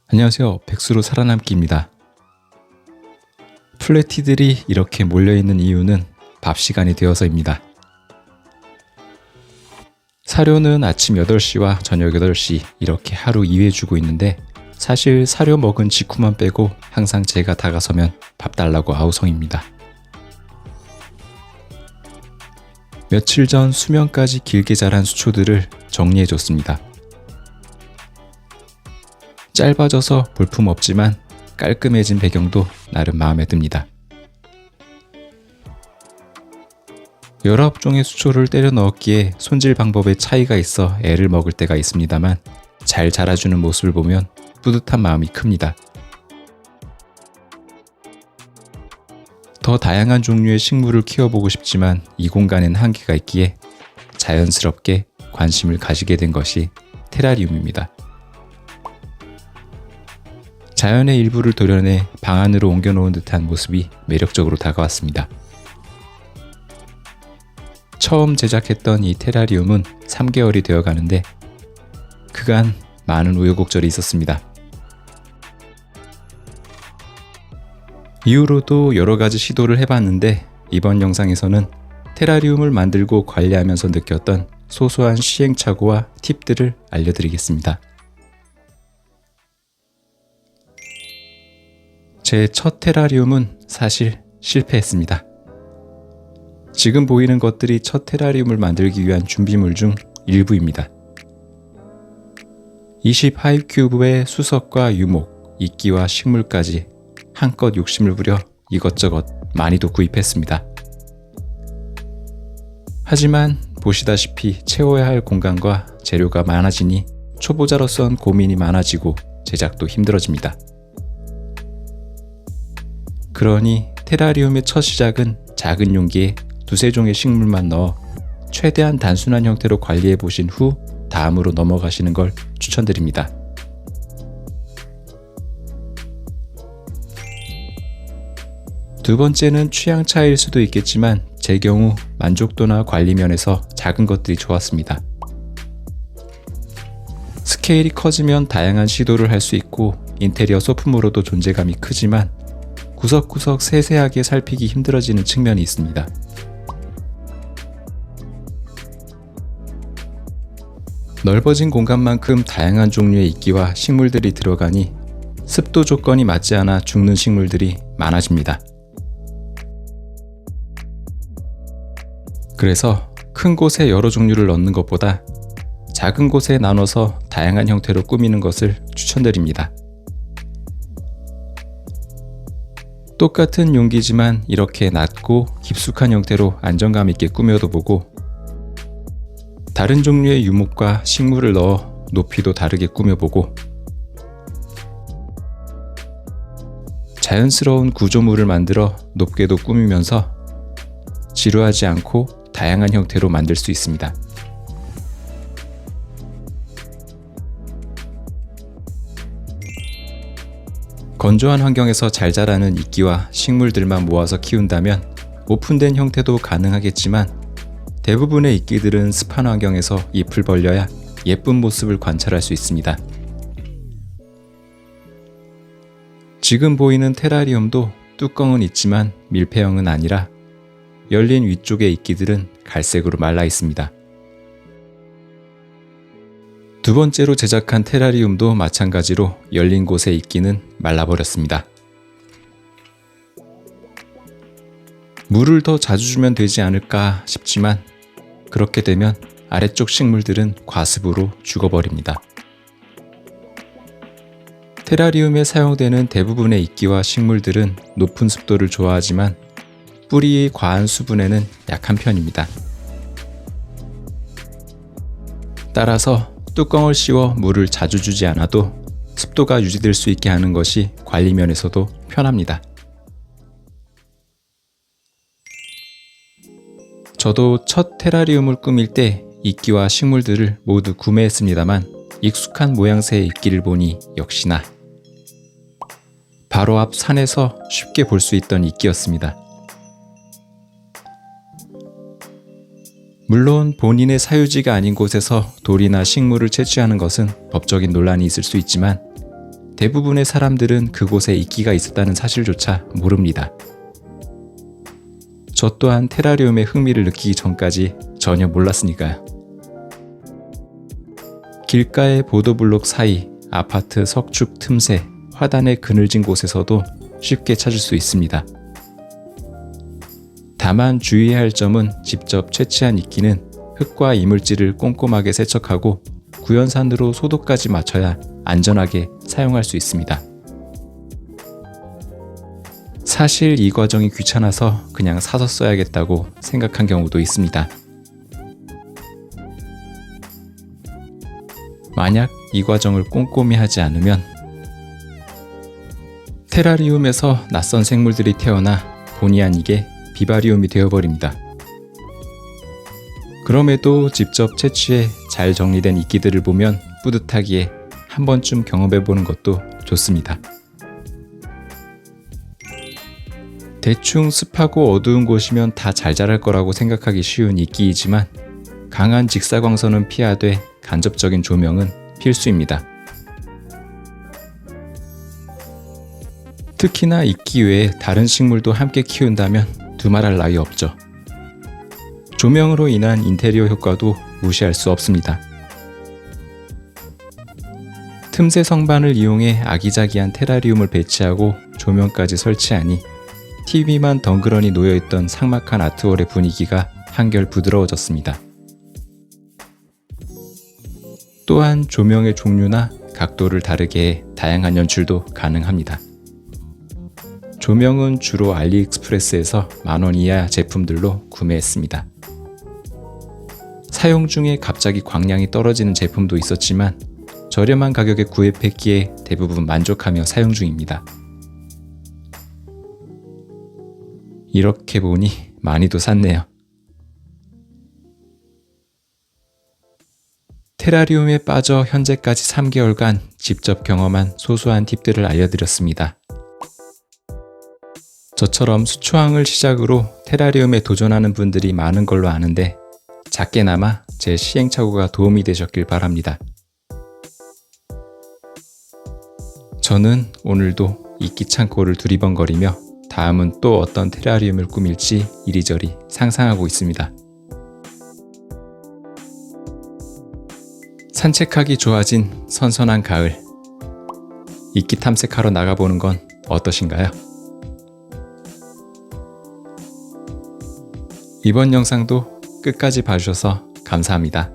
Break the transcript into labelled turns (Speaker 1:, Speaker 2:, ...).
Speaker 1: 안녕하세요. 백수로 살아남기입니다. 플래티들이 이렇게 몰려있는 이유는 밥 시간이 되어서입니다. 사료는 아침 8시와 저녁 8시 이렇게 하루 2회 주고 있는데 사실 사료 먹은 직후만 빼고 항상 제가 다가서면 밥 달라고 아우성입니다. 며칠 전 수명까지 길게 자란 수초들을 정리해줬습니다. 짧아져서 볼품없지만 깔끔해진 배경도 나름 마음에 듭니다. 19종의 수초를 때려 넣었기에 손질 방법에 차이가 있어 애를 먹을 때가 있습니다만 잘 자라주는 모습을 보면 뿌듯한 마음이 큽니다. 더 다양한 종류의 식물을 키워보고 싶지만 이 공간엔 한계가 있기에 자연스럽게 관심을 가지게 된 것이 테라리움입니다. 자연의 일부를 도려내 방 안으로 옮겨놓은 듯한 모습이 매력적으로 다가왔습니다. 처음 제작했던 이 테라리움은 3개월이 되어 가는데 그간 많은 우여곡절이 있었습니다. 이후로도 여러 가지 시도를 해봤는데 이번 영상에서는 테라리움을 만들고 관리하면서 느꼈던 소소한 시행착오와 팁들을 알려드리겠습니다. 제 첫 테라리움은 사실 실패했습니다. 지금 보이는 것들이 첫 테라리움을 만들기 위한 준비물 중 일부입니다. 20 하이큐브의 수석과 유목, 이끼와 식물까지 한껏 욕심을 부려 이것저것 많이도 구입했습니다. 하지만 보시다시피 채워야 할 공간과 재료가 많아지니 초보자로선 고민이 많아지고 제작도 힘들어집니다. 그러니 테라리움의 첫 시작은 작은 용기에 두세 종의 식물만 넣어 최대한 단순한 형태로 관리해 보신 후 다음으로 넘어가시는 걸 추천드립니다. 두 번째는 취향 차이일 수도 있겠지만 제 경우 만족도나 관리 면에서 작은 것들이 좋았습니다. 스케일이 커지면 다양한 시도를 할 수 있고 인테리어 소품으로도 존재감이 크지만 구석구석 세세하게 살피기 힘들어지는 측면이 있습니다. 넓어진 공간만큼 다양한 종류의 이끼와 식물들이 들어가니 습도 조건이 맞지 않아 죽는 식물들이 많아집니다. 그래서 큰 곳에 여러 종류를 넣는 것보다 작은 곳에 나눠서 다양한 형태로 꾸미는 것을 추천드립니다. 똑같은 용기지만 이렇게 낮고 깊숙한 형태로 안정감 있게 꾸며도 보고 다른 종류의 유목과 식물을 넣어 높이도 다르게 꾸며보고 자연스러운 구조물을 만들어 높게도 꾸미면서 지루하지 않고 다양한 형태로 만들 수 있습니다. 건조한 환경에서 잘 자라는 이끼와 식물들만 모아서 키운다면 오픈된 형태도 가능하겠지만 대부분의 이끼들은 습한 환경에서 잎을 벌려야 예쁜 모습을 관찰할 수 있습니다. 지금 보이는 테라리움도 뚜껑은 있지만 밀폐형은 아니라 열린 위쪽의 이끼들은 갈색으로 말라 있습니다. 두 번째로 제작한 테라리움도 마찬가지로 열린 곳의 이끼는 말라버렸습니다. 물을 더 자주 주면 되지 않을까 싶지만 그렇게 되면 아래쪽 식물들은 과습으로 죽어버립니다. 테라리움에 사용되는 대부분의 이끼와 식물들은 높은 습도를 좋아하지만 뿌리의 과한 수분에는 약한 편입니다. 따라서 뚜껑을 씌워 물을 자주 주지 않아도 습도가 유지될 수 있게 하는 것이 관리 면에서도 편합니다. 저도 첫 테라리움을 꾸밀 때 이끼와 식물들을 모두 구매했습니다만 익숙한 모양새의 이끼를 보니 역시나 바로 앞 산에서 쉽게 볼 수 있던 이끼였습니다. 물론 본인의 사유지가 아닌 곳에서 돌이나 식물을 채취하는 것은 법적인 논란이 있을 수 있지만 대부분의 사람들은 그곳에 이끼가 있었다는 사실조차 모릅니다. 저 또한 테라리움에 흥미를 느끼기 전까지 전혀 몰랐으니까요. 길가의 보도블록 사이, 아파트 석축 틈새, 화단의 그늘진 곳에서도 쉽게 찾을 수 있습니다. 다만 주의해야 할 점은 직접 채취한 이끼는 흙과 이물질을 꼼꼼하게 세척하고 구연산으로 소독까지 맞춰야 안전하게 사용할 수 있습니다. 사실 이 과정이 귀찮아서 그냥 사서 써야겠다고 생각한 경우도 있습니다. 만약 이 과정을 꼼꼼히 하지 않으면 테라리움에서 낯선 생물들이 태어나 본의 아니게 비바리움이 되어버립니다. 그럼에도 직접 채취해 잘 정리된 이끼들을 보면 뿌듯하기에 한 번쯤 경험해보는 것도 좋습니다. 대충 습하고 어두운 곳이면 다 잘 자랄 거라고 생각하기 쉬운 이끼이지만 강한 직사광선은 피하되 간접적인 조명은 필수입니다. 특히나 이끼 외에 다른 식물도 함께 키운다면 두말할 나위 없죠. 조명으로 인한 인테리어 효과도 무시할 수 없습니다. 틈새 성반을 이용해 아기자기한 테라리움을 배치하고 조명까지 설치하니 TV만 덩그러니 놓여있던 삭막한 아트홀의 분위기가 한결 부드러워졌습니다. 또한 조명의 종류나 각도를 다르게 해 다양한 연출도 가능합니다. 조명은 주로 알리익스프레스에서 10,000원 이하 제품들로 구매했습니다. 사용 중에 갑자기 광량이 떨어지는 제품도 있었지만 저렴한 가격에 구입했기에 대부분 만족하며 사용 중입니다. 이렇게 보니 많이도 샀네요. 테라리움에 빠져 현재까지 3개월간 직접 경험한 소소한 팁들을 알려드렸습니다. 저처럼 수초항을 시작으로 테라리움에 도전하는 분들이 많은 걸로 아는데 작게나마 제 시행착오가 도움이 되셨길 바랍니다. 저는 오늘도 이끼 창고를 두리번거리며 다음은 또 어떤 테라리움을 꾸밀지 이리저리 상상하고 있습니다. 산책하기 좋아진 선선한 가을, 이끼 탐색하러 나가보는 건 어떠신가요? 이번 영상도 끝까지 봐주셔서 감사합니다.